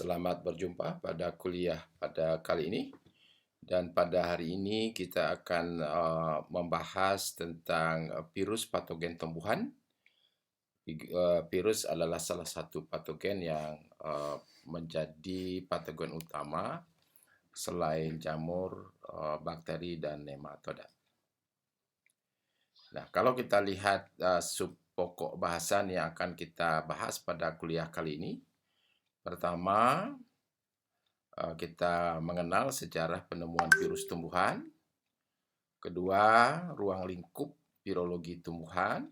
Selamat berjumpa pada kuliah pada kali ini. Dan pada hari ini kita akan membahas tentang virus patogen tumbuhan. Virus adalah salah satu patogen yang menjadi patogen utama selain jamur, bakteri, dan nematoda. Nah, kalau kita lihat sub pokok bahasan yang akan kita bahas pada kuliah kali ini, pertama kita mengenal sejarah penemuan virus tumbuhan. Kedua, ruang lingkup virologi tumbuhan.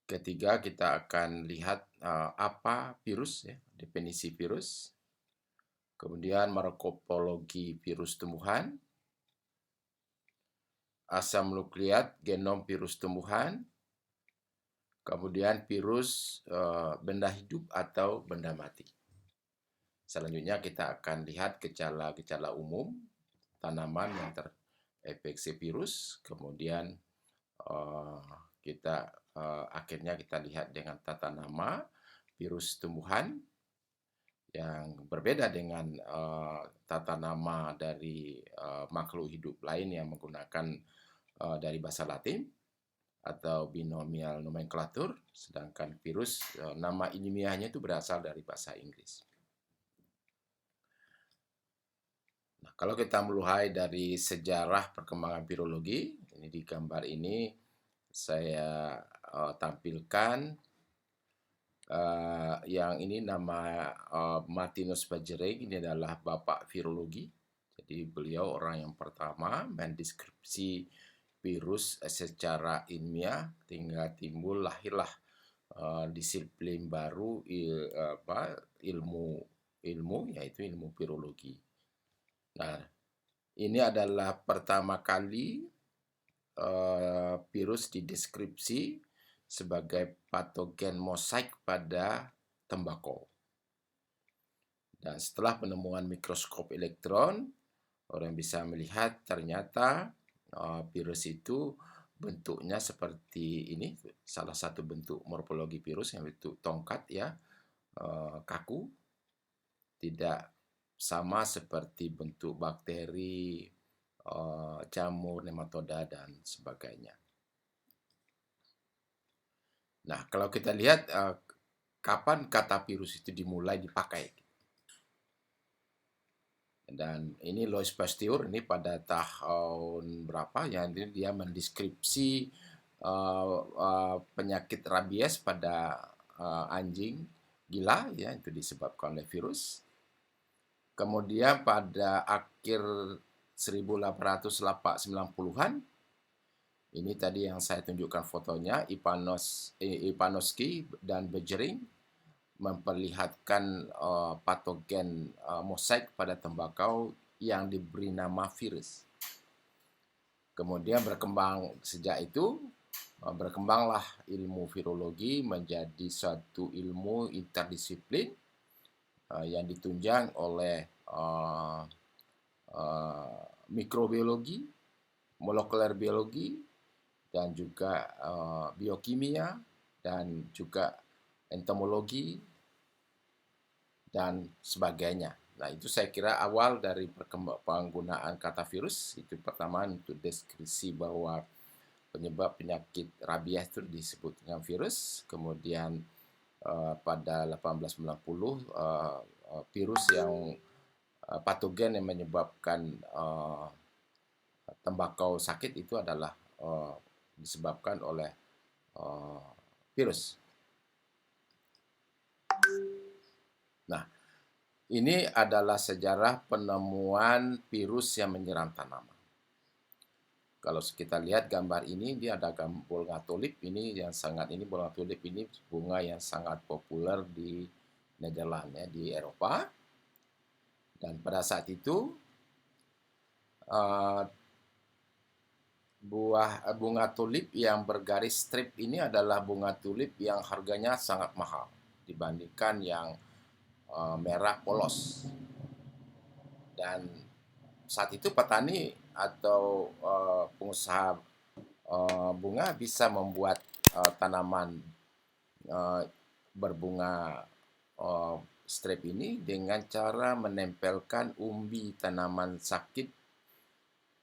Ketiga, kita akan lihat apa virus, ya, definisi virus. Kemudian morfologi virus tumbuhan, asam nukleat genom virus tumbuhan, kemudian virus benda hidup atau benda mati. Selanjutnya kita akan lihat gejala-gejala umum tanaman yang terinfeksi virus. Kemudian akhirnya kita lihat dengan tata nama virus tumbuhan yang berbeda dengan tata nama dari makhluk hidup lain yang menggunakan dari bahasa Latin atau binomial nomenklatur, sedangkan virus nama ilmiahnya itu berasal dari bahasa Inggris. Nah, kalau kita mulai dari sejarah perkembangan virologi, ini di gambar ini saya tampilkan yang ini nama Martinus Bajering, ini adalah bapak virologi. Jadi beliau orang yang pertama mendeskripsi virus secara ilmiah, hingga lahirlah disiplin baru ilmu yaitu ilmu virologi. Nah, ini adalah pertama kali virus dideskripsi sebagai patogen mosaik pada tembakau. Dan setelah penemuan mikroskop elektron, orang bisa melihat ternyata virus itu bentuknya seperti ini, salah satu bentuk morfologi virus yang bentuk tongkat, ya, kaku, tidak sama seperti bentuk bakteri, jamur, nematoda, dan sebagainya. Nah, kalau kita lihat kapan kata virus itu dimulai dipakai. Dan ini Louis Pasteur, ini pada tahun berapa, ya, dia mendeskripsi penyakit rabies pada anjing gila, ya, itu disebabkan oleh virus. Kemudian pada akhir 1890-an, ini tadi yang saya tunjukkan fotonya, Ivanovsky dan Bajering memperlihatkan patogen mosaik pada tembakau yang diberi nama virus. Kemudian sejak itu berkembanglah ilmu virologi menjadi suatu ilmu interdisiplin yang ditunjang oleh mikrobiologi, molekuler biologi, dan juga biokimia, dan juga entomologi, dan sebagainya. Nah, itu saya kira awal dari penggunaan kata virus. Itu pertama untuk deskripsi bahwa penyebab penyakit rabies itu disebut dengan virus. Kemudian pada 1890 virus yang patogen yang menyebabkan tembakau sakit itu adalah disebabkan oleh virus. Nah, ini adalah sejarah penemuan virus yang menyerang tanaman. Kalau kita lihat gambar ini, dia ada bunga tulip ini bunga tulip ini bunga yang sangat populer di Nederland, ya, di Eropa. Dan pada saat itu bunga tulip yang bergaris strip ini adalah bunga tulip yang harganya sangat mahal dibandingkan yang merah polos. Dan saat itu petani atau pengusaha bunga bisa membuat tanaman berbunga strep ini dengan cara menempelkan umbi tanaman sakit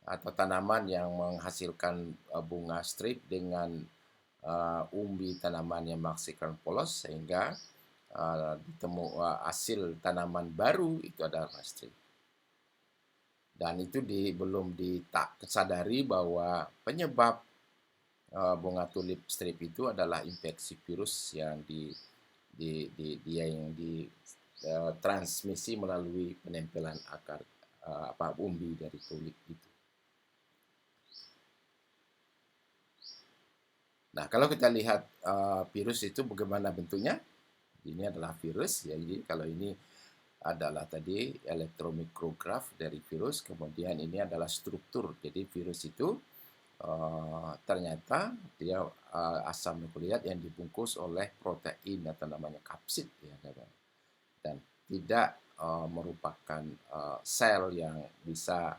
atau tanaman yang menghasilkan bunga strip dengan umbi tanaman yang menghasilkan polos, sehingga hasil tanaman baru itu adalah strip. Dan itu belum disadari bahwa penyebab bunga tulip strip itu adalah infeksi virus yang transmisi melalui penempelan akar umbi dari tulip itu. Nah, kalau kita lihat virus itu bagaimana bentuknya, ini adalah virus. Jadi kalau ini adalah tadi elektromikrograf dari virus, kemudian ini adalah struktur. Jadi virus itu ternyata dia asam nukleat yang dibungkus oleh protein atau namanya kapsid, ya, dan tidak merupakan sel yang bisa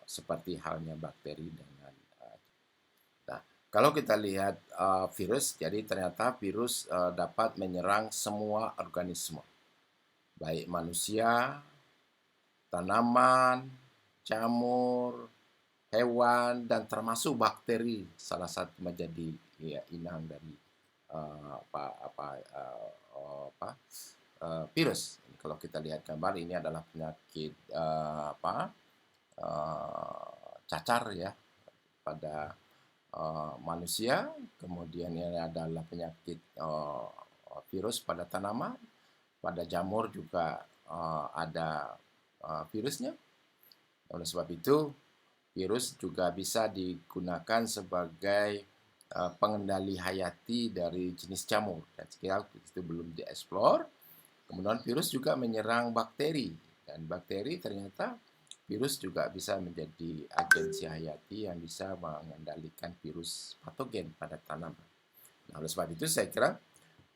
seperti halnya bakteri dengan nah, kalau kita lihat virus, jadi ternyata virus dapat menyerang semua organisme, baik manusia, tanaman, jamur, hewan, dan termasuk bakteri, salah satu menjadi inang dari virus. Kalau kita lihat gambar, ini adalah penyakit cacar ya pada manusia, kemudian ini adalah penyakit virus pada tanaman, pada jamur juga ada virusnya. Oleh sebab itu, virus juga bisa digunakan sebagai pengendali hayati dari jenis jamur. Dan sekarang itu belum dieksplor. Kemudian virus juga menyerang bakteri. Dan bakteri ternyata virus juga bisa menjadi agensi hayati yang bisa mengendalikan virus patogen pada tanaman. Nah, oleh sebab itu saya kira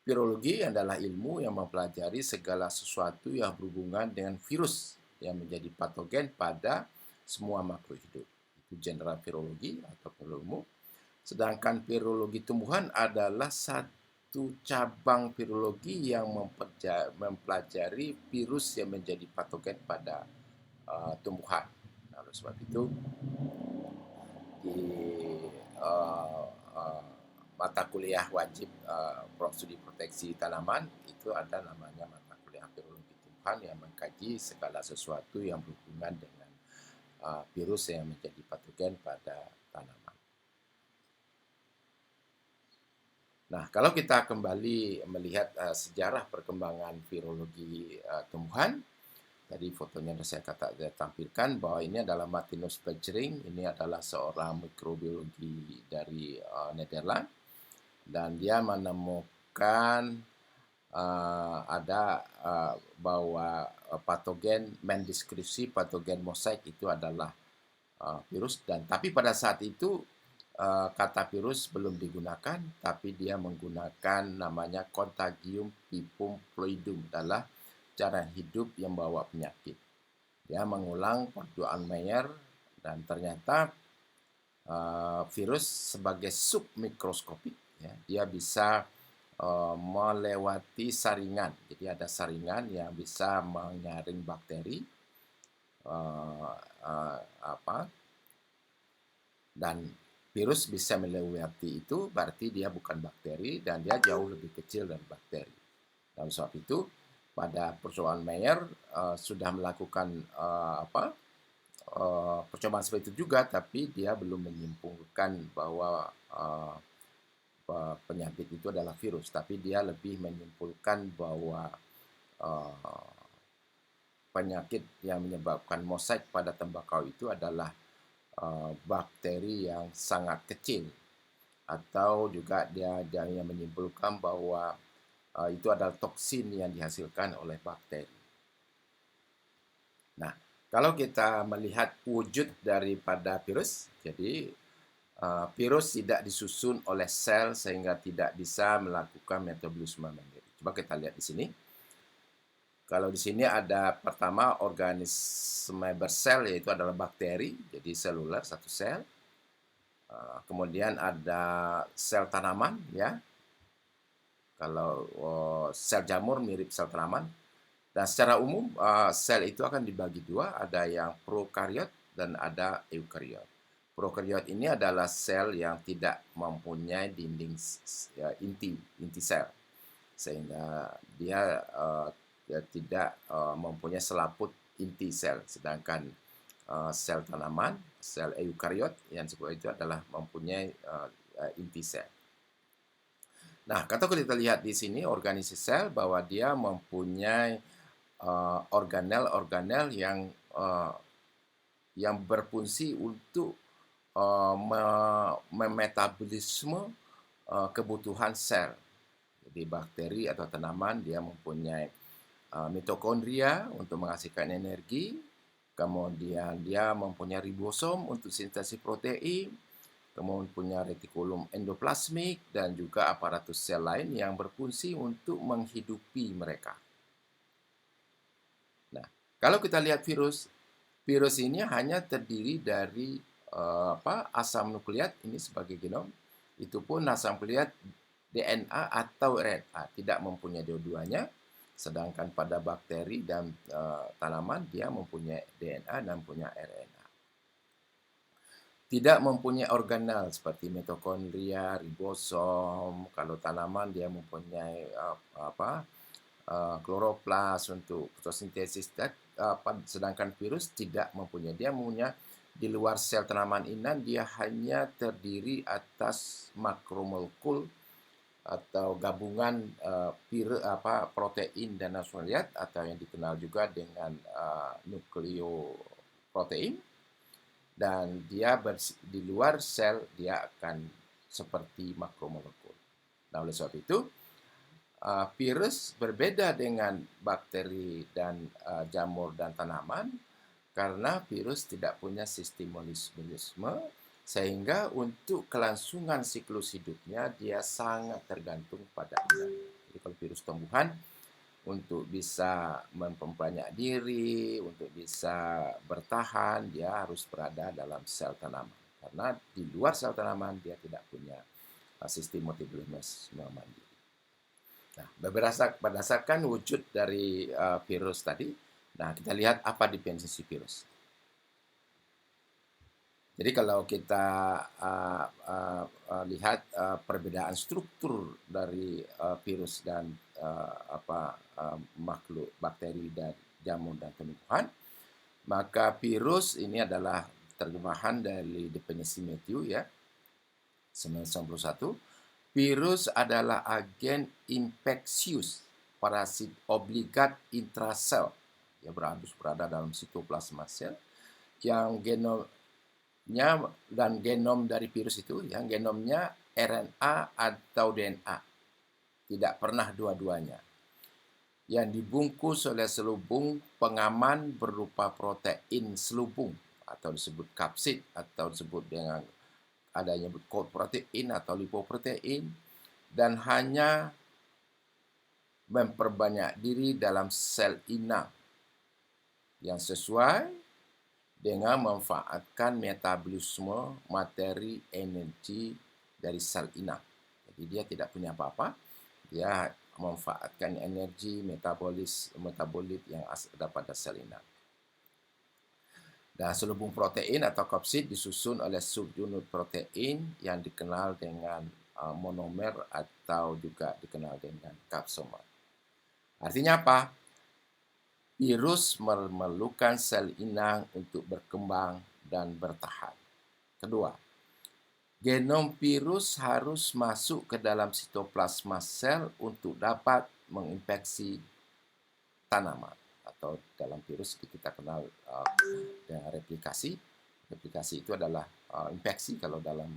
virologi adalah ilmu yang mempelajari segala sesuatu yang berhubungan dengan virus yang menjadi patogen pada semua makhluk hidup. Itu general virologi atau ilmu. Sedangkan virologi tumbuhan adalah satu cabang virologi yang mempelajari virus yang menjadi patogen pada tumbuhan. Nah, oleh sebab itu di mata kuliah wajib studi proteksi tanaman itu ada namanya mata kuliah virologi tumbuhan yang mengkaji segala sesuatu yang berhubungan dengan virus yang menjadi patogen pada tanaman. Nah, kalau kita kembali melihat sejarah perkembangan virologi tumbuhan, tadi fotonya saya tampilkan bahwa ini adalah Martinus Beijering, ini adalah seorang mikrobiologi dari Nederland, dan dia menemukan bahwa patogen, mendeskripsi patogen mosaik itu adalah virus, dan tapi pada saat itu kata virus belum digunakan, tapi dia menggunakan namanya Contagium pipum fluidum, adalah cara hidup yang membawa penyakit. Dia mengulang perdoaan Meyer, dan ternyata virus sebagai submikroskopik, ya, dia bisa melewati saringan. Jadi ada saringan yang bisa menyaring bakteri, dan virus bisa melewati itu, berarti dia bukan bakteri dan dia jauh lebih kecil dari bakteri. Dan sebab itu pada percobaan Meyer sudah melakukan percobaan seperti itu juga, tapi dia belum menyimpulkan bahwa penyakit itu adalah virus, tapi dia lebih menyimpulkan bahwa penyakit yang menyebabkan mosaik pada tembakau itu adalah bakteri yang sangat kecil, atau juga dia menyimpulkan bahwa itu adalah toksin yang dihasilkan oleh bakteri. Nah, kalau kita melihat wujud daripada virus, jadi virus tidak disusun oleh sel sehingga tidak bisa melakukan metabolisme mandiri. Coba kita lihat di sini. Kalau di sini ada pertama organisme bersel, yaitu adalah bakteri, jadi seluler, satu sel. Kemudian ada sel tanaman, ya. Kalau sel jamur mirip sel tanaman. Dan secara umum sel itu akan dibagi dua, ada yang prokariot dan ada eukariot. Prokariot ini adalah sel yang tidak mempunyai dinding inti sel, sehingga dia tidak mempunyai selaput inti sel. Sedangkan sel tanaman, sel eukariot yang disebut itu adalah mempunyai inti sel. Nah, kalau kita lihat di sini organisasi sel bahwa dia mempunyai organel-organel yang berfungsi untuk memetabolisme kebutuhan sel. Jadi bakteri atau tanaman dia mempunyai mitokondria untuk menghasilkan energi, kemudian dia mempunyai ribosom untuk sintesis protein, kemudian punya retikulum endoplasmik dan juga aparatus sel lain yang berfungsi untuk menghidupi mereka. Nah, kalau kita lihat virus ini hanya terdiri dari asam nukleat ini sebagai genom. Itu pun asam nukleat DNA atau RNA, tidak mempunyai dua-duanya. Sedangkan pada bakteri dan tanaman dia mempunyai DNA dan punya RNA. Tidak mempunyai organel seperti mitokondria, ribosom. Kalau tanaman dia mempunyai kloroplas untuk fotosintesis, sedangkan virus tidak mempunyai. Dia mempunyai di luar sel tanaman inang, dia hanya terdiri atas makromolekul atau gabungan protein dan nukleat atau yang dikenal juga dengan nukleoprotein, dan dia di luar sel dia akan seperti makromolekul. Nah, oleh sebab itu virus berbeda dengan bakteri dan jamur dan tanaman karena virus tidak punya sistem metabolisme, sehingga untuk kelangsungan siklus hidupnya dia sangat tergantung pada inang. Jadi kalau virus tumbuhan untuk bisa memperbanyak diri, untuk bisa bertahan, dia harus berada dalam sel tanaman. Karena di luar sel tanaman dia tidak punya sistem metabolisme mandiri. Nah, berdasarkan wujud dari virus tadi, nah kita lihat apa definisi virus. Jadi kalau kita lihat perbedaan struktur dari virus dan makhluk bakteri dan jamur dan tumbuhan, maka virus ini adalah terjemahan dari definisi Matthew ya 991. Virus adalah agen infeksius parasit obligat intrasel yang berada dalam sitoplasma sel yang genomnya dan genom dari virus itu yang genomnya RNA atau DNA. Tidak pernah dua-duanya. Yang dibungkus oleh selubung pengaman berupa protein selubung atau disebut kapsid atau disebut dengan adanya coat protein atau lipoprotein, dan hanya memperbanyak diri dalam sel inang yang sesuai dengan memanfaatkan metabolisme materi energi dari sel inang. Jadi dia tidak punya apa-apa, dia memanfaatkan energi metabolit yang ada pada sel inang. Dan selubung protein atau kapsid disusun oleh subunit protein yang dikenal dengan monomer atau juga dikenal dengan kapsomer. Artinya apa? Virus memerlukan sel inang untuk berkembang dan bertahan. Kedua, genom virus harus masuk ke dalam sitoplasma sel untuk dapat menginfeksi tanaman. Atau dalam virus kita kenal dengan replikasi. Replikasi itu adalah infeksi kalau dalam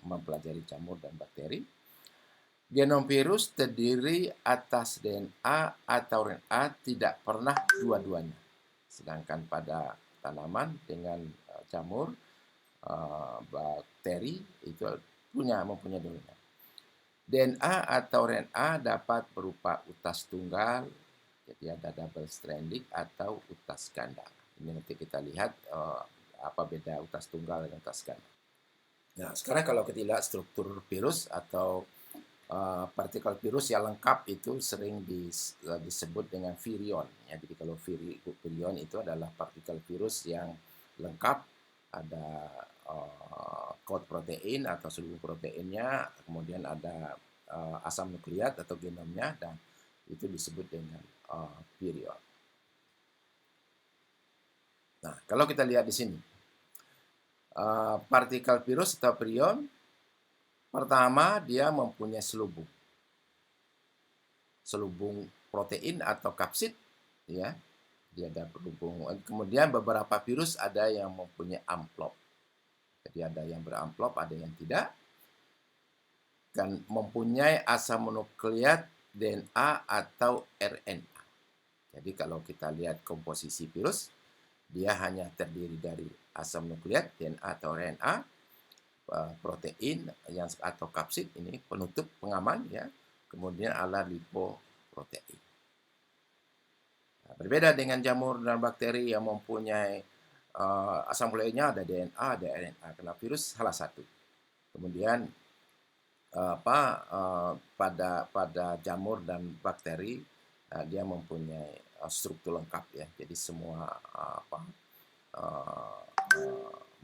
mempelajari jamur dan bakteri. Genom virus terdiri atas DNA atau RNA, tidak pernah dua-duanya. Sedangkan pada tanaman dengan jamur, bakteri itu mempunyai dua-duanya. DNA atau RNA dapat berupa utas tunggal, jadi ada double stranded atau utas ganda. Ini nanti kita lihat apa beda utas tunggal dan utas ganda. Nah, sekarang kalau kita lihat struktur virus atau partikel virus yang lengkap itu sering disebut dengan virion. Ya, jadi kalau virion itu adalah partikel virus yang lengkap, ada kod protein atau seluruh proteinnya, kemudian ada asam nukleat atau genomnya, dan itu disebut dengan virion. Nah, kalau kita lihat di sini, partikel virus atau virion, pertama dia mempunyai selubung protein atau kapsid, ya, dia ada berhubung. Kemudian beberapa virus ada yang mempunyai amplop, jadi ada yang beramplop, ada yang tidak, dan mempunyai asam nukleat DNA atau RNA. Jadi kalau kita lihat komposisi virus, dia hanya terdiri dari asam nukleat DNA atau RNA, protein yang atau kapsid ini penutup pengaman, ya, kemudian ada lipoprotein. Nah, berbeda dengan jamur dan bakteri yang mempunyai asam nukleatnya ada DNA, ada RNA. Karena virus salah satu. Kemudian pada jamur dan bakteri dia mempunyai struktur lengkap, ya. Jadi semua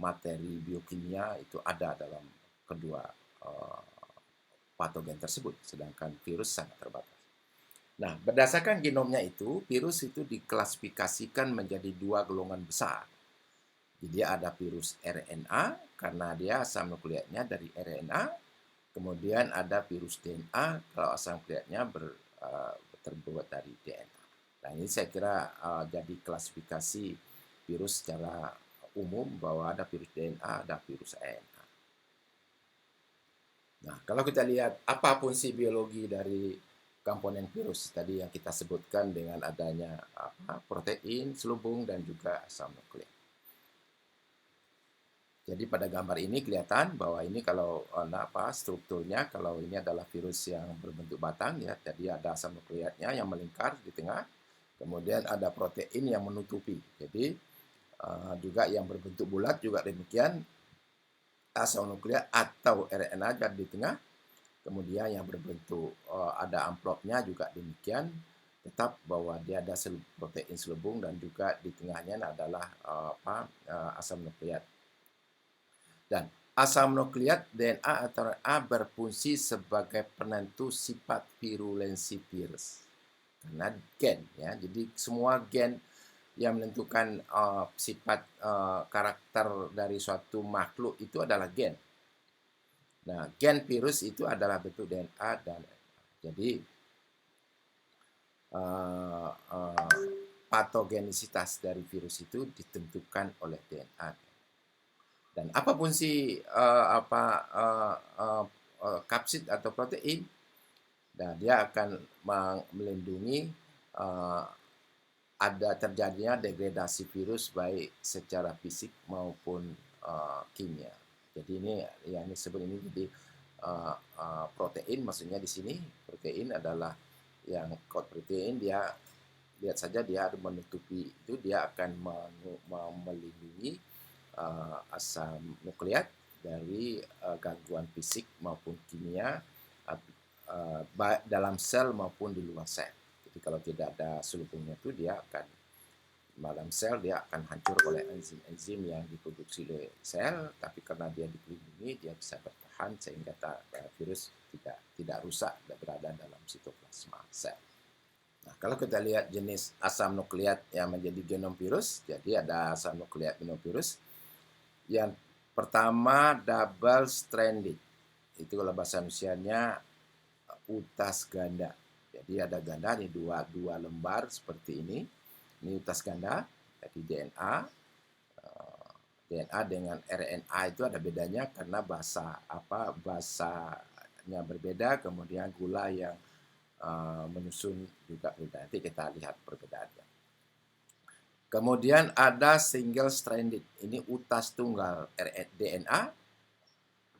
materi biokimia itu ada dalam kedua patogen tersebut, sedangkan virus sangat terbatas. Nah, berdasarkan genomnya itu, virus itu diklasifikasikan menjadi dua golongan besar. Jadi ada virus RNA, karena dia asam nukleatnya dari RNA. Kemudian ada virus DNA, kalau asam nukleatnya terbuat dari DNA. Nah, ini saya kira jadi klasifikasi virus secara umum, bahwa ada virus DNA, ada virus RNA. Nah, kalau kita lihat apa fungsi biologi dari komponen virus tadi yang kita sebutkan dengan adanya protein, selubung, dan juga asam nukleat. Jadi pada gambar ini kelihatan bahwa ini kalau strukturnya, kalau ini adalah virus yang berbentuk batang, ya, jadi ada asam nukleatnya yang melingkar di tengah, kemudian ada protein yang menutupi. Jadi juga yang berbentuk bulat juga demikian, asam nukleat atau RNA ada di tengah. Kemudian yang berbentuk ada amplopnya juga demikian, tetap bahwa dia ada protein selubung, dan juga di tengahnya adalah asam nukleat. Dan asam nukleat DNA atau RNA berfungsi sebagai penentu sifat virulensi virus. Karena gen, ya, jadi semua gen yang menentukan sifat karakter dari suatu makhluk itu adalah gen. Nah, gen virus itu adalah bentuk DNA dan jadi patogenisitas dari virus itu ditentukan oleh DNA. Dan apa fungsi kapsid atau protein? Nah, dia akan melindungi ada terjadinya degradasi virus baik secara fisik maupun kimia. Jadi ini yang disebut ini jadi protein, maksudnya di sini protein adalah yang kod protein, dia lihat saja dia menutupi itu, dia akan melindungi asam nukleat dari gangguan fisik maupun kimia dalam sel maupun di luar sel. Jadi kalau tidak ada selubungnya itu, dia akan dalam sel dia akan hancur oleh enzim-enzim yang diproduksi oleh sel, tapi karena dia dilindungi dia bisa bertahan sehingga virus tidak rusak dan berada dalam sitoplasma sel. Nah, kalau kita lihat jenis asam nukleat yang menjadi genom virus, jadi ada asam nukleat genom virus. Yang pertama double stranded, itu kalau bahasa Indonesianya utas ganda. Jadi ada ganda nih, dua lembar seperti ini. Ini utas ganda, jadi DNA dengan RNA itu ada bedanya karena bahasanya berbeda, kemudian gula yang menyusun juga berbeda. Nanti kita lihat perbedaannya. Kemudian ada single stranded, ini utas tunggal DNA.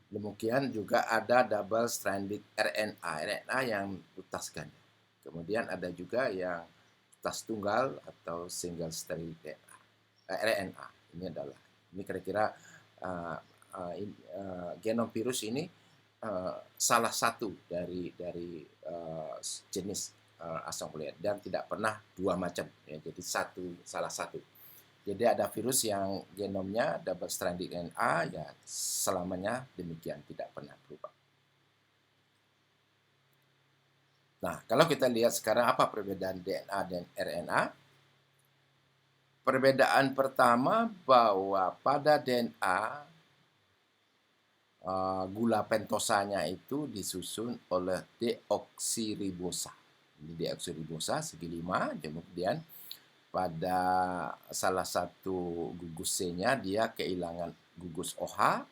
Demikian juga ada double stranded RNA yang utas ganda. Kemudian ada juga yang utas tunggal atau single stranded RNA. Ini kira-kira genom virus ini salah satu dari jenis asam nukleat dan tidak pernah dua macam ya, jadi salah satu. Jadi ada virus yang genomnya double stranded RNA ya selamanya demikian, tidak pernah berubah. Nah, kalau kita lihat sekarang apa perbedaan DNA dan RNA? Perbedaan pertama bahwa pada DNA gula pentosanya itu disusun oleh deoksiribosa. Deoksiribosa segi 5, kemudian pada salah satu gugus C-nya dia kehilangan gugus OH,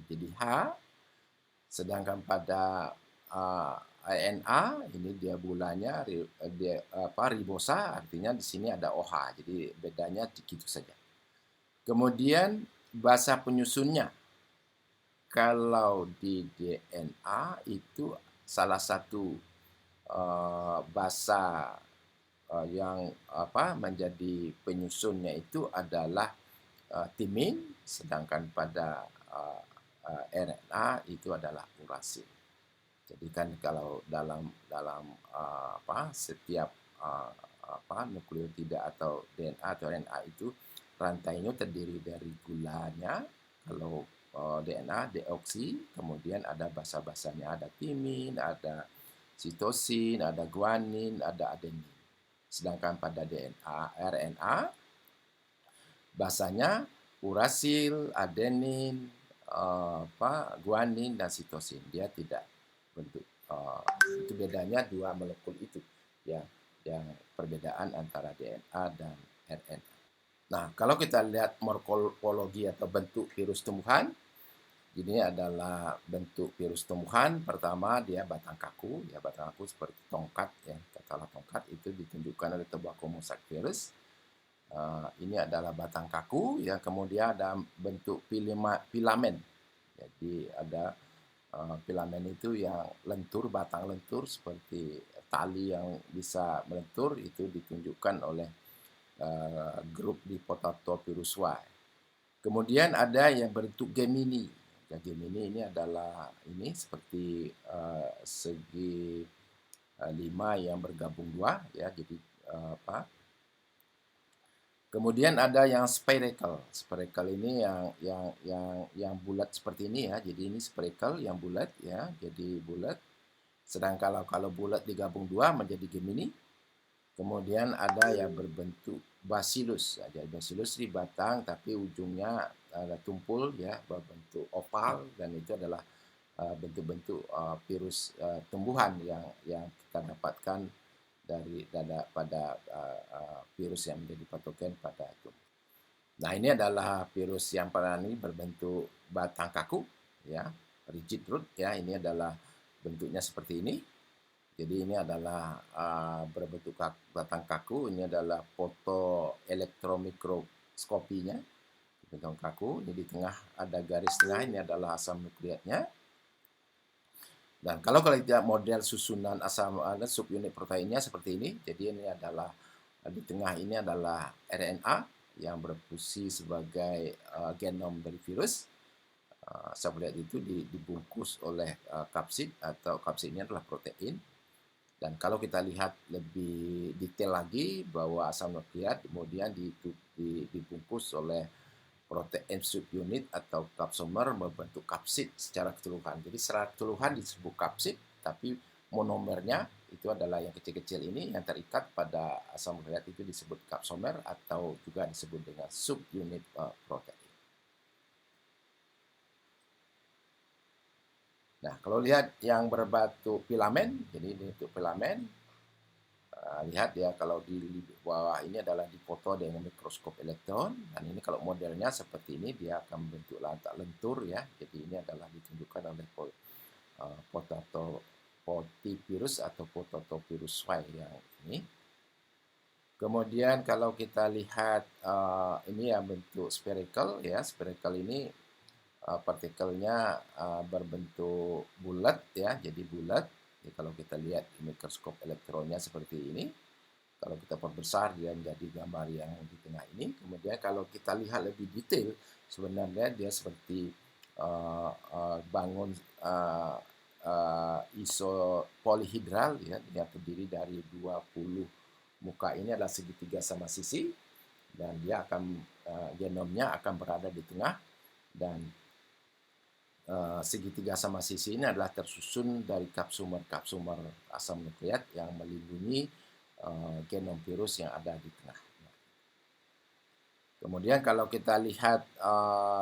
jadi H. Sedangkan pada RNA ini dia gulanya ribosa, artinya di sini ada OH, jadi bedanya begitu saja. Kemudian basa penyusunnya. Kalau di DNA itu salah satu basa yang menjadi penyusunnya itu adalah timin, sedangkan pada RNA itu adalah urasil. Jadi kan kalau dalam setiap nukleotida atau DNA atau RNA itu rantainya terdiri dari gulanya. Kalau DNA deoksi, kemudian ada basa-basanya, ada timin, ada sitosin, ada guanin, ada adenin. Sedangkan pada RNA basanya urasil, adenin, guanin dan sitosin. Dia tidak bentuk itu bedanya dua molekul itu ya, yang perbedaan antara DNA dan RNA. Nah, kalau kita lihat morfologi atau bentuk virus tumbuhan, ini adalah bentuk virus tumbuhan. Pertama dia batang kaku, ya batang kaku seperti tongkat ya, katakanlah tongkat itu ditunjukkan oleh tobacco mosaic virus. Ini adalah batang kaku, ya kemudian ada bentuk filamen. Jadi ada filamen itu yang lentur, batang lentur seperti tali yang bisa melentur, itu ditunjukkan oleh grup di Potatopyrus Y. Kemudian ada yang bentuk Gemini. Ya, Gemini ini adalah ini seperti segi 5 yang bergabung 2 ya. Jadi Kemudian ada yang spherical. Spherical ini yang bulat seperti ini ya. Jadi ini spherical yang bulat ya. Jadi bulat. Sedangkan kalau bulat digabung 2 menjadi Gemini. Kemudian ada yang berbentuk bacillus. Jadi bacillus di batang tapi ujungnya ada tumpul ya, berbentuk opal, dan itu adalah bentuk-bentuk virus tumbuhan yang kita dapatkan pada virus yang menjadi patogen pada tumbuh. Nah, ini adalah virus yang pada ini berbentuk batang kaku ya, rigid root ya. Ini adalah bentuknya seperti ini. Jadi ini adalah berbentuk batang kaku. Ini adalah foto elektromikroskopinya. Batang kaku. Ini di tengah ada garis tengah. Ini adalah asam nukleatnya. Dan kalau kita model susunan asam subunit proteinnya seperti ini. Jadi ini adalah di tengah ini adalah RNA yang berfungsi sebagai genom dari virus. Asam nukleat itu dibungkus oleh kapsid, atau kapsidnya adalah protein. Dan kalau kita lihat lebih detail lagi bahwa asam nukleat kemudian dibungkus oleh protein subunit atau kapsomer membentuk kapsid secara keseluruhan. Jadi secara keseluruhan disebut kapsid, tapi monomernya itu adalah yang kecil-kecil ini yang terikat pada asam nukleat itu disebut kapsomer atau juga disebut dengan subunit protein. Nah, kalau lihat yang berbentuk filamen, jadi ini untuk filamen, lihat ya kalau di bawah ini adalah dipoto dengan mikroskop elektron, dan ini kalau modelnya seperti ini dia akan membentuk lantak lentur ya. Jadi ini adalah ditunjukkan oleh Potatopyrus atau Potatopyrus Y yang ini. Kemudian kalau kita lihat ini yang bentuk spherical ya, spherical ini partikelnya berbentuk bulat ya, jadi bulat. Jadi kalau kita lihat di mikroskop elektronnya seperti ini, kalau kita perbesar dia menjadi gambar yang di tengah ini. Kemudian kalau kita lihat lebih detail, sebenarnya dia seperti bangun isopolihidral ya, yang terdiri dari 20 muka ini adalah segitiga sama sisi, dan dia akan genomnya akan berada di tengah, dan segitiga sama sisi ini adalah tersusun dari kapsumer asam nukleat yang melindungi genom virus yang ada di tengah. Kemudian kalau kita lihat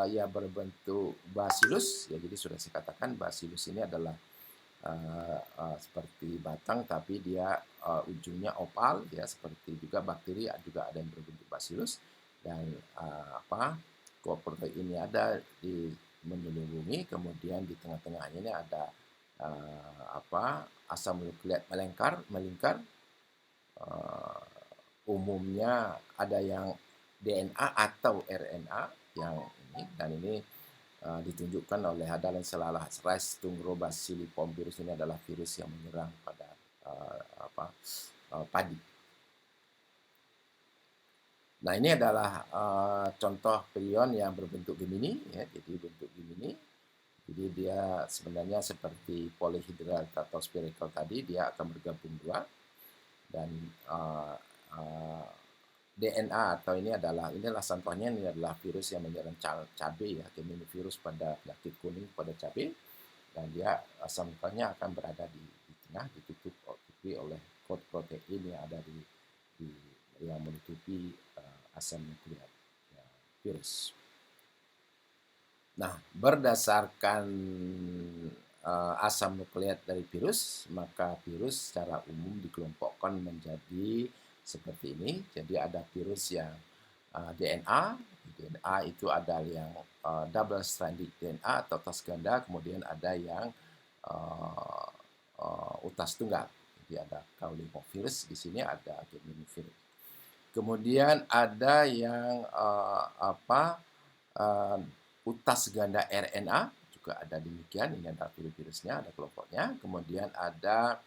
ya berbentuk bacillus, ya jadi sudah saya katakan bacillus ini adalah seperti batang tapi dia ujungnya opal ya, seperti juga bakteri juga ada yang berbentuk bacillus, dan protein ini ada di menyelubungi, kemudian di tengah-tengahnya ini ada asam nukleat melingkar, umumnya ada yang DNA atau RNA yang ini, dan ini ditunjukkan oleh adalah Rice Tungro-Bacilliform virus. Ini adalah virus yang menyerang pada padi. Nah, ini adalah contoh prion yang berbentuk Gemini ya, jadi bentuk Gemini. Jadi dia sebenarnya seperti polyhedral atau spherical tadi, dia akan bergabung dua, dan DNA atau inilah contohnya, ini adalah virus yang menyerang cabai ya, virus pada penyakit kuning pada cabai, dan dia asam nukleatnya akan berada di tengah, ditutupi oleh coat protein yang ada yang menutupi asam nukleat ya, virus. Nah, berdasarkan asam nukleat dari virus, maka virus secara umum dikelompokkan menjadi seperti ini. Jadi ada virus yang DNA itu ada yang double stranded DNA atau tas ganda, kemudian ada yang utas tunggal. Jadi ada Caulipovirus, di sini ada Geminivirus. Kemudian ada yang utas ganda RNA, juga ada demikian. Ini ada virusnya, ada kelompoknya. Kemudian ada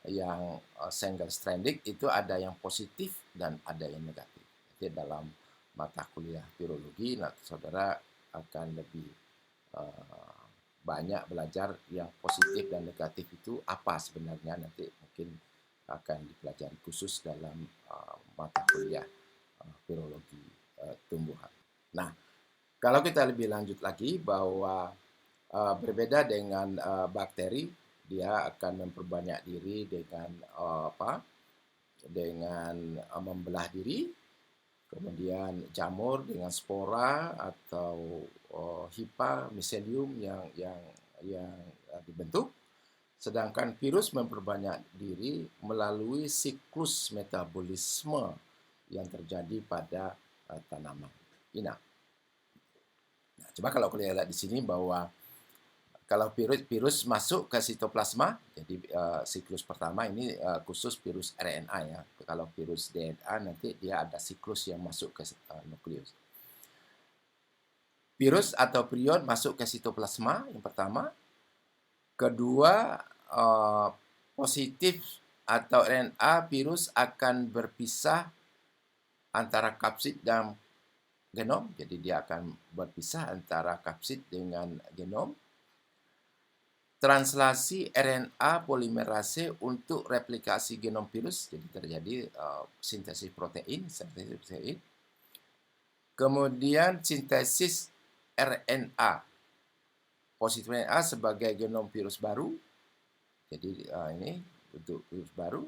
yang single stranded, itu ada yang positif dan ada yang negatif. Jadi dalam mata kuliah virologi, saudara akan lebih banyak belajar yang positif dan negatif itu apa sebenarnya, nanti mungkin akan dipelajari khusus dalam mata kuliah virologi tumbuhan. Nah, kalau kita lebih lanjut lagi bahwa berbeda dengan bakteri, dia akan memperbanyak diri dengan membelah diri. Kemudian jamur dengan spora atau hipa miselium yang dibentuk. Sedangkan virus memperbanyak diri melalui siklus metabolisme yang terjadi pada tanaman inang. Nah, coba kalau kalian lihat di sini bahwa kalau virus masuk ke sitoplasma, jadi siklus pertama ini khusus virus RNA ya. Kalau virus DNA nanti dia ada siklus yang masuk ke nukleus. Virus atau prion masuk ke sitoplasma yang pertama. Kedua, positif atau RNA virus akan berpisah antara kapsid dan genom. Jadi dia akan berpisah antara kapsid dengan genom. Translasi RNA polimerase untuk replikasi genom virus, jadi terjadi sintesis protein. Kemudian sintesis RNA, positif RNA sebagai genom virus baru, jadi ini untuk virus baru.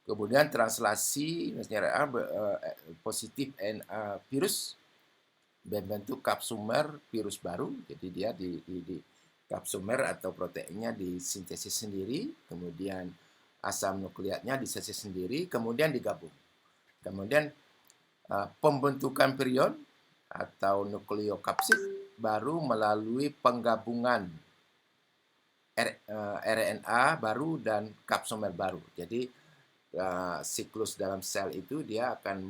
Kemudian translasi RNA positif RNA virus berbentuk kapsumer virus baru, jadi dia di kapsumer atau proteinnya disintesis sendiri, kemudian asam nukleatnya disintesis sendiri, kemudian digabung. Kemudian pembentukan prion atau nukleokapsid baru melalui penggabungan RNA baru dan kapsumer baru. Jadi siklus dalam sel itu dia akan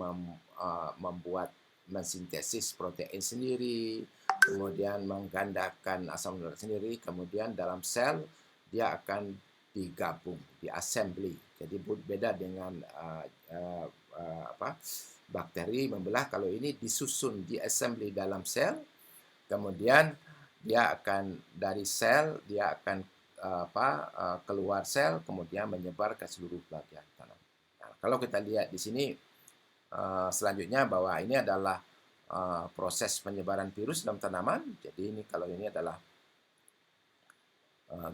mensintesis protein sendiri, kemudian menggandakan asam nukleat sendiri, kemudian dalam sel dia akan digabung, diassembly. Jadi beda dengan bakteri membelah, kalau ini disusun, diassembly dalam sel, kemudian dia akan dari sel, dia akan keluar sel, kemudian menyebar ke seluruh bagian tanaman. Nah, kalau kita lihat di sini selanjutnya bahwa ini adalah proses penyebaran virus dalam tanaman. Jadi ini kalau ini adalah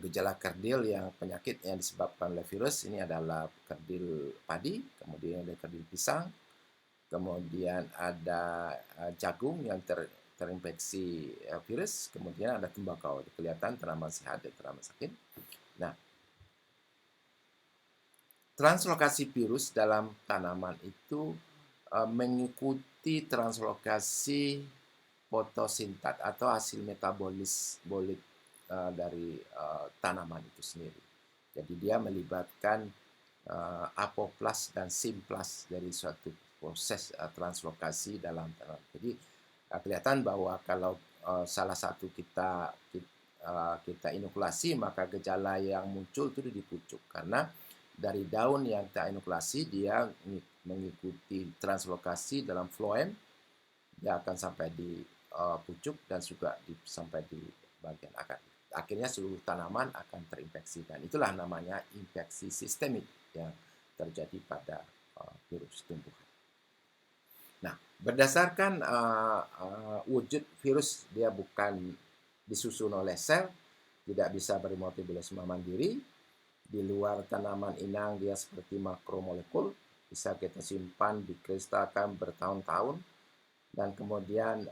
gejala kerdil yang penyakit yang disebabkan oleh virus. Ini adalah kerdil padi, kemudian ada kerdil pisang, kemudian ada jagung yang terinfeksi virus, kemudian ada tembakau. Kelihatan tanaman sehat dan tanaman sakit. Nah, translokasi virus dalam tanaman itu mengikuti translokasi fotosintat atau hasil metabolis dari tanaman itu sendiri. Jadi dia melibatkan apoplas dan simplas dari suatu proses translokasi dalam tanaman. Jadi kelihatan bahwa kalau salah satu kita inokulasi, maka gejala yang muncul itu di pucuk, karena dari daun yang kita inokulasi dia mengikuti translokasi dalam floem, dia akan sampai di pucuk dan juga sampai di bagian akar. Akhirnya seluruh tanaman akan terinfeksi, dan itulah namanya infeksi sistemik yang terjadi pada virus tumbuhan. Nah, berdasarkan wujud virus, dia bukan disusun oleh sel, tidak bisa bermetabolisme mandiri. Di luar tanaman inang dia seperti makromolekul, bisa kita simpan, dikristalkan bertahun-tahun, dan kemudian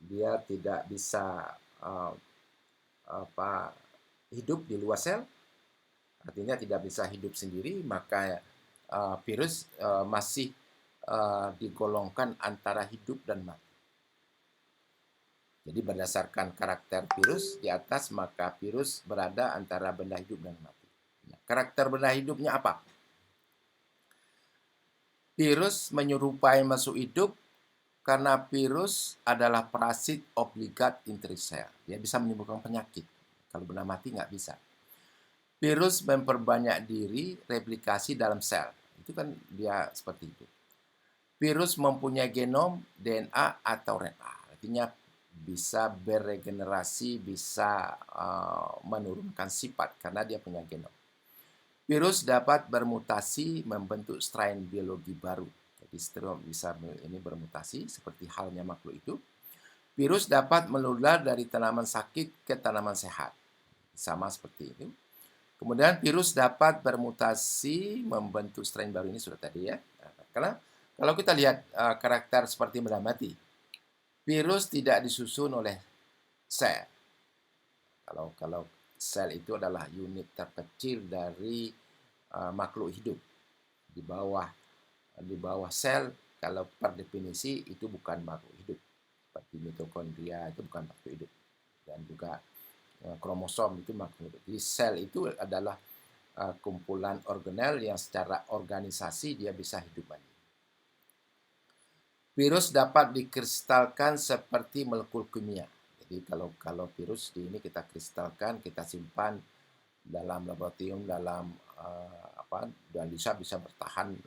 dia tidak bisa hidup di luar sel, artinya tidak bisa hidup sendiri, maka virus masih digolongkan antara hidup dan mati. Jadi berdasarkan karakter virus di atas, maka virus berada antara benda hidup dan mati. Nah, karakter benda hidupnya apa? Virus menyerupai makhluk hidup karena virus adalah parasit obligat intrasel. Dia bisa menimbulkan penyakit. Kalau benda mati nggak bisa. Virus memperbanyak diri, replikasi dalam sel. Itu kan dia seperti itu. Virus mempunyai genom, DNA, atau RNA. Artinya bisa beregenerasi, bisa menurunkan sifat karena dia punya genom. Virus dapat bermutasi membentuk strain biologi baru. Jadi steril bisa ini bermutasi seperti halnya makhluk hidup. Virus dapat menular dari tanaman sakit ke tanaman sehat. Sama seperti itu. Kemudian virus dapat bermutasi membentuk strain baru, ini sudah tadi ya. Karena kalau kita lihat karakter seperti benda mati, virus tidak disusun oleh sel. Kalau sel itu adalah unit terkecil dari makhluk hidup. Di bawah sel, kalau per definisi itu bukan makhluk hidup. Seperti mitokondria itu bukan makhluk hidup. Dan juga kromosom itu makhluk hidup. Jadi sel itu adalah kumpulan organel yang secara organisasi dia bisa hidup mandiri. Virus dapat dikristalkan seperti molekul kimia. Jadi kalau virus ini kita kristalkan, kita simpan dalam laboratorium, dan bisa bertahan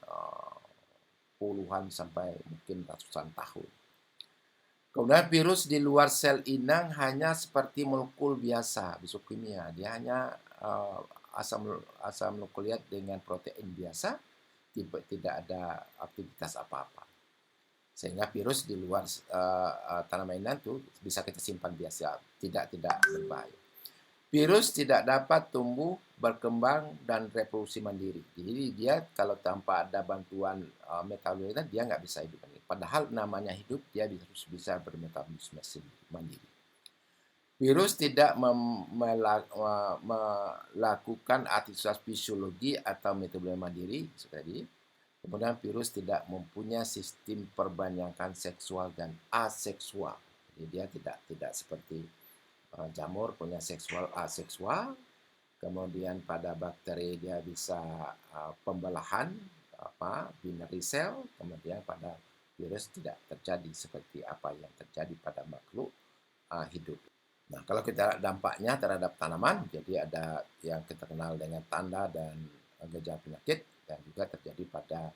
puluhan sampai mungkin ratusan tahun. Kemudian virus di luar sel inang hanya seperti molekul biasa, kimia. Dia hanya asam nukleat dengan protein biasa, tidak ada aktivitas apa-apa. Sehingga virus di luar tanaman inang itu bisa kita simpan biasa, tidak berbahaya. Virus tidak dapat tumbuh, berkembang, dan reproduksi mandiri. Jadi dia kalau tanpa ada bantuan metabolisme, dia nggak bisa hidup mandiri. Padahal namanya hidup, dia bisa bermetabolisme mandiri. Virus tidak melakukan aktivitas fisiologi atau metabolisme mandiri, seperti kemudian virus tidak mempunyai sistem perbanyakan seksual dan aseksual. Jadi dia tidak seperti jamur punya seksual aseksual. Kemudian pada bakteri dia bisa pembelahan binary cell. Kemudian pada virus tidak terjadi seperti apa yang terjadi pada makhluk hidup. Nah, kalau kita dampaknya terhadap tanaman, jadi ada yang kita kenal dengan tanda dan gejala penyakit, dan juga terjadi pada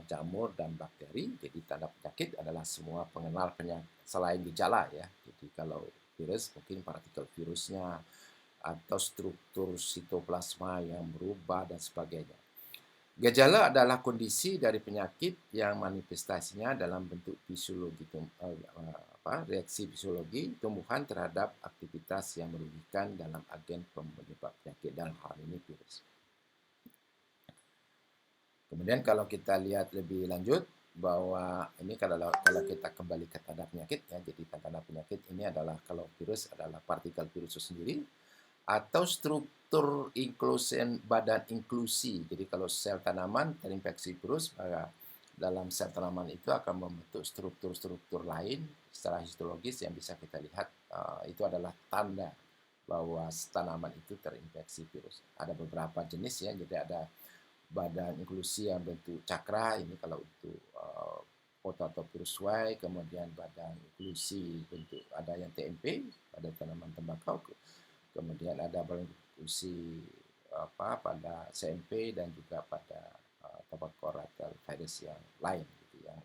jamur dan bakteri. Jadi tanda penyakit adalah semua pengenal penyakit selain gejala ya. Jadi kalau virus mungkin partikel virusnya atau struktur sitoplasma yang berubah dan sebagainya. Gejala adalah kondisi dari penyakit yang manifestasinya dalam bentuk reaksi fisiologi tumbuhan terhadap aktivitas yang merugikan dalam agen penyebab penyakit, dalam hal ini virus. Kemudian kalau kita lihat lebih lanjut bahwa ini kalau kita kembali ke tanda penyakit ya, jadi tanda penyakit ini adalah kalau virus adalah partikel virus itu sendiri atau struktur inklusi badan inklusi. Jadi kalau sel tanaman terinfeksi virus, maka dalam sel tanaman itu akan membentuk struktur-struktur lain secara histologis yang bisa kita lihat. Itu adalah tanda bahwa tanaman itu terinfeksi virus. Ada beberapa jenis ya, jadi ada badan inklusi yang bentuk cakra, ini kalau untuk Photoptopus Y, kemudian badan inklusi bentuk ada yang TMP pada tanaman tembakau, kemudian ada inklusi pada CMP dan juga pada tembakau virus yang lain gitu ya.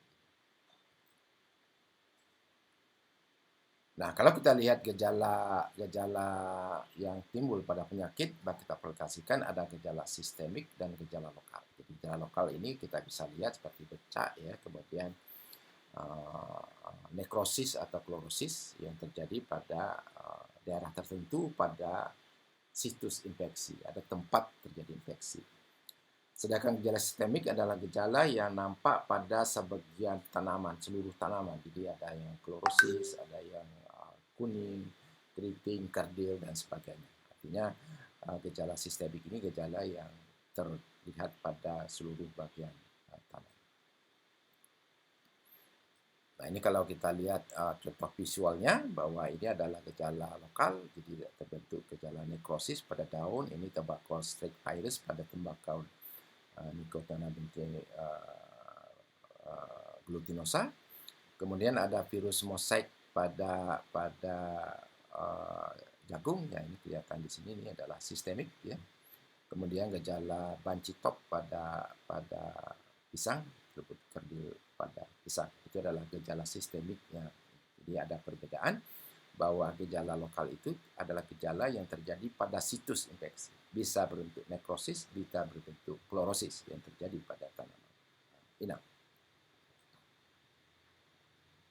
Nah, kalau kita lihat gejala yang timbul pada penyakit, maka kita aplikasikan ada gejala sistemik dan gejala lokal. Jadi gejala lokal ini kita bisa lihat seperti bercak ya, kemudian nekrosis atau klorosis yang terjadi pada daerah tertentu pada situs infeksi, ada tempat terjadi infeksi. Sedangkan gejala sistemik adalah gejala yang nampak pada sebagian tanaman, seluruh tanaman. Jadi ada yang klorosis, ada yang kuning, keriting, kerdil, dan sebagainya. Artinya gejala sistemik ini gejala yang terlihat pada seluruh bagian tanaman. Nah, ini kalau kita lihat contoh visualnya bahwa ini adalah gejala lokal, jadi terbentuk gejala nekrosis pada daun, ini tembakau streak virus pada tembakau Nicotiana glutinosa. Kemudian ada virus mosaik pada jagung, ya ini kelihatan di sini, ini adalah sistemik ya. Kemudian gejala banci top pada pisang, kerdil pada pisang. Itu adalah gejala sistemiknya. Jadi ada perbedaan bahwa gejala lokal itu adalah gejala yang terjadi pada situs infeksi. Bisa berbentuk nekrosis, bisa berbentuk klorosis yang terjadi pada tanaman inang.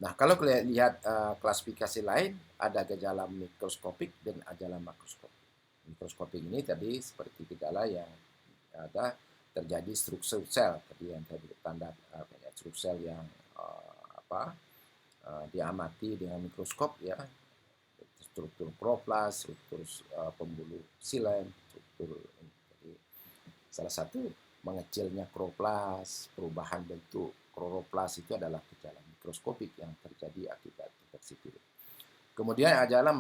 Nah, kalau kita lihat klasifikasi lain, ada gejala mikroskopik dan gejala makroskopik. Mikroskopik ini tadi seperti gejala yang ada terjadi struktur sel, tadi yang tadi tanda struktur sel yang diamati dengan mikroskop ya, struktur kloroplas, struktur pembuluh xilem, struktur jadi salah satu mengecilnya kloroplas, perubahan bentuk kloroplas itu adalah gejala mikroskopik yang terjadi akibat infeksi virus. Kemudian gejala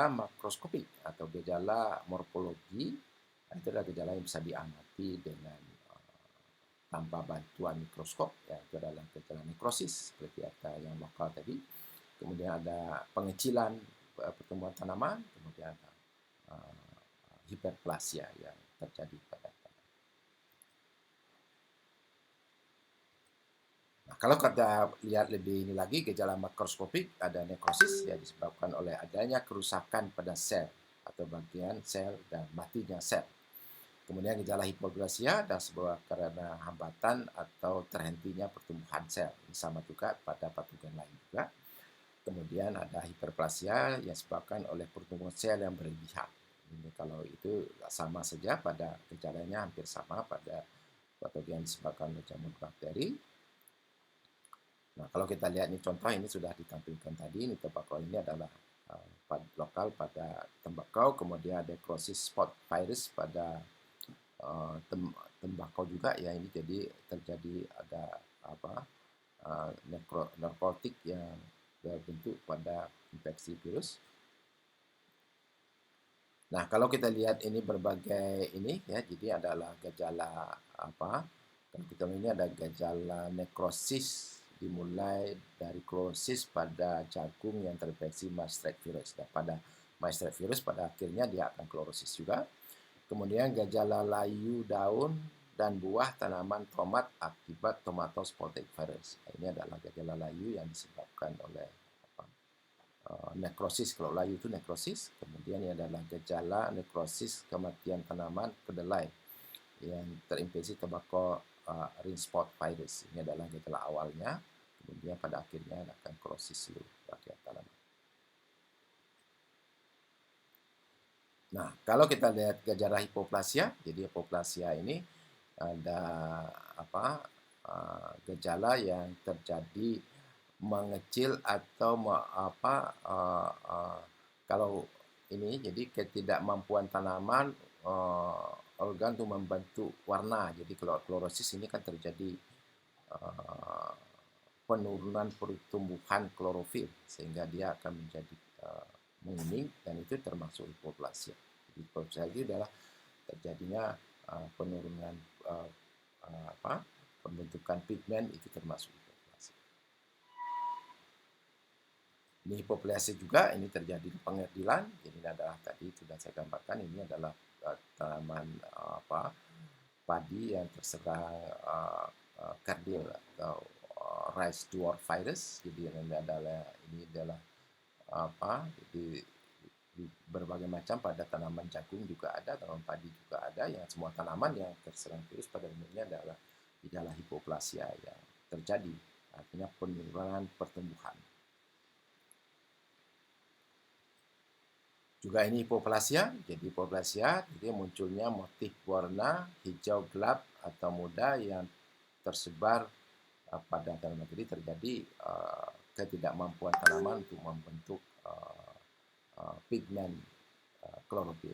makroskopik atau gejala morfologi, itu adalah gejala yang bisa diamati dengan tanpa bantuan mikroskop, ya, itu adalah gejala nekrosis seperti ada yang lokal tadi. Kemudian ada pengecilan pertumbuhan tanaman, kemudian ada hiperplasia yang terjadi pada tanaman. Nah, kalau kita lihat lebih ini lagi, gejala makroskopik ada nekrosis yang disebabkan oleh adanya kerusakan pada sel atau bagian sel dan matinya sel. Kemudian gejala hipoplasia dan sebuah karena hambatan atau terhentinya pertumbuhan sel. Ini sama juga pada patogen lain juga. Kemudian ada hiperplasia yang disebabkan oleh pertumbuhan sel yang berlebihan. Ini kalau itu sama saja pada gejalanya hampir sama pada patogen disebabkan oleh jamur bakteri. Nah, kalau kita lihat ini contoh ini sudah ditampilkan tadi, ini tembakau ini adalah lokal pada tembakau, kemudian ada necrosis spot virus pada tembakau juga ya, ini jadi terjadi ada narkotik yang berbentuk pada infeksi virus. Nah, kalau kita lihat ini berbagai ini ya, jadi adalah gejala kalau kita ini ada gejala nekrosis dimulai dari klorosis pada jagung yang terinfeksi Maastricht virus. Nah, pada Maastricht virus pada akhirnya dia akan klorosis juga. Kemudian gejala layu daun dan buah tanaman tomat akibat tomato spotted virus. Ini adalah gejala layu yang disebabkan oleh nekrosis. Kalau layu itu nekrosis. Kemudian ini adalah gejala nekrosis kematian tanaman kedelai yang terinfeksi tobacco ring spot virus. Ini adalah gejala awalnya. Kemudian pada akhirnya akan krosis seluruh bagian tanaman. Nah, kalau kita lihat gejala hipoplasia, jadi hipoplasia ini ada gejala yang terjadi mengecil atau kalau ini jadi ketidakmampuan tanaman organ untuk membentuk warna. Jadi kalau klorosis ini kan terjadi penurunan pertumbuhan klorofil sehingga dia akan menjadi menguning, dan itu termasuk hipoplasia. Jadi hipoplasia itu adalah terjadinya penurunan pembentukan pigmen, itu termasuk hipoplasia. Ini hipoplasia juga ini terjadi di pengerdilan. Jadi ini adalah tadi sudah saya gambarkan, ini adalah tanaman padi yang terserang kerdil atau rice dwarf virus. Jadi ini adalah di berbagai macam, pada tanaman jagung juga ada, tanaman padi juga ada, yang semua tanaman yang terserang virus pada umumnya adalah gejala hipoplasia yang terjadi, artinya penurunan pertumbuhan. Juga ini hipoplasia. Jadi hipoplasia jadi munculnya motif warna hijau gelap atau muda yang tersebar pada tanaman. Jadi terjadi ketidakmampuan tanaman untuk membentuk pigmen klorofil.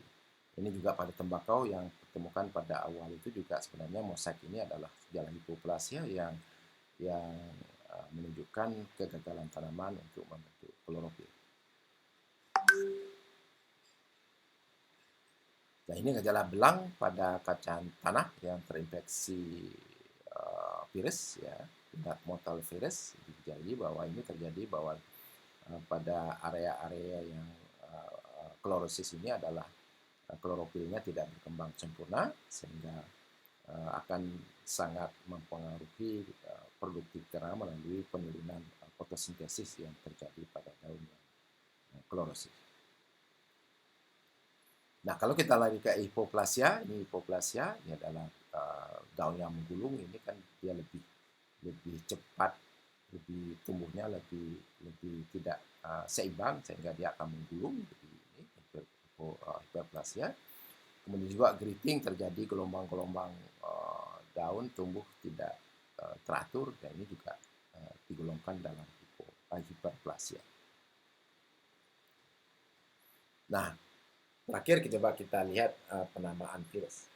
Ini juga pada tembakau yang ditemukan pada awal itu juga sebenarnya mosaik ini adalah gejala hipoplasia yang menunjukkan kegagalan tanaman untuk membentuk klorofil. Nah, ini gejala belang pada kacang tanah yang terinfeksi virus, ya, penyakit mortal virus. Jadi bahwa ini terjadi bahwa pada area-area yang klorosis ini adalah klorofilnya tidak berkembang sempurna, sehingga akan sangat mempengaruhi produktif tanaman melalui penurunan fotosintesis yang terjadi pada daun yang klorosis. Nah, kalau kita lari ke hipoplasia, ini adalah daun yang menggulung. Ini kan dia lebih cepat, lebih tumbuhnya lebih tidak seimbang, sehingga dia akan menggulung. Jadi ini hipoplasia. Kemudian juga grafting, terjadi gelombang-gelombang daun tumbuh tidak teratur, dan ini juga digolongkan dalam hiperplasia. Nah, terakhir kita lihat penamaan virus.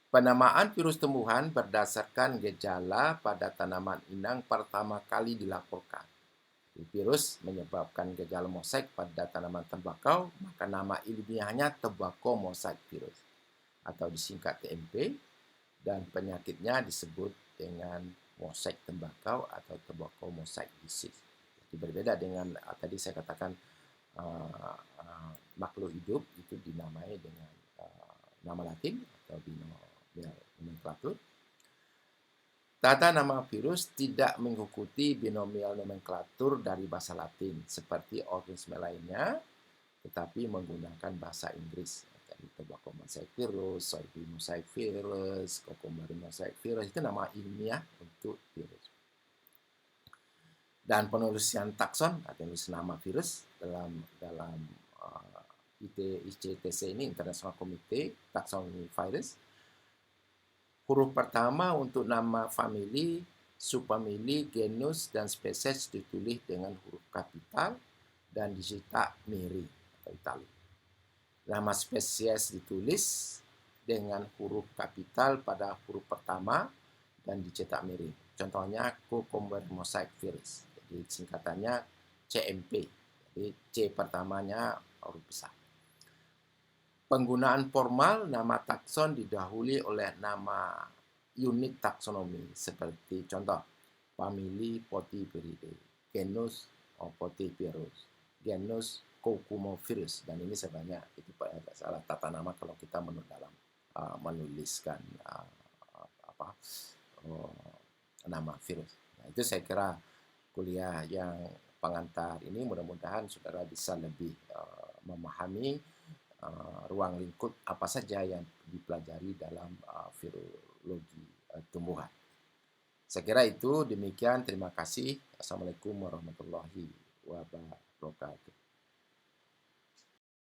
Penamaan virus tumbuhan berdasarkan gejala pada tanaman inang pertama kali dilaporkan. Virus menyebabkan gejala mosaik pada tanaman tembakau, maka nama ilmiahnya tobacco mosaic virus atau disingkat TMV, dan penyakitnya disebut dengan mosaik tembakau atau tobacco mosaic disease. Jadi berbeda dengan tadi saya katakan makhluk hidup itu dinamai dengan nama Latin atau binomial nomenklatur. Tata nama virus tidak mengikuti binomial nomenklatur dari bahasa Latin seperti organisme lainnya, tetapi menggunakan bahasa Inggris. Jadi tobacco mosaic virus, soybean mosaic virus, cucumber mosaic virus, itu nama ilmiah untuk virus. Dan penulisan takson atau penulis nama virus dalam ICTC ini, International Committee Taxonomy Virus. Huruf pertama untuk nama famili, subfamili, genus, dan spesies ditulis dengan huruf kapital dan dicetak miri atau italic. Nama spesies ditulis dengan huruf kapital pada huruf pertama dan dicetak miri. Contohnya cucumber mosaic virus. Jadi singkatannya CMP. Jadi C pertamanya huruf besar. Penggunaan formal nama takson didahului oleh nama unit taksonomi seperti contoh famili Potyperidae, genus Potypirus, genus Cucumovirus, dan ini sebenarnya itu salah tata nama kalau kita menurut dalam menuliskan apa uh, nama virus. Nah, itu saya kira kuliah yang pengantar ini mudah-mudahan saudara bisa lebih memahami ruang lingkup apa saja yang dipelajari dalam virologi tumbuhan. Saya kira itu demikian. Terima kasih. Assalamualaikum warahmatullahi wabarakatuh.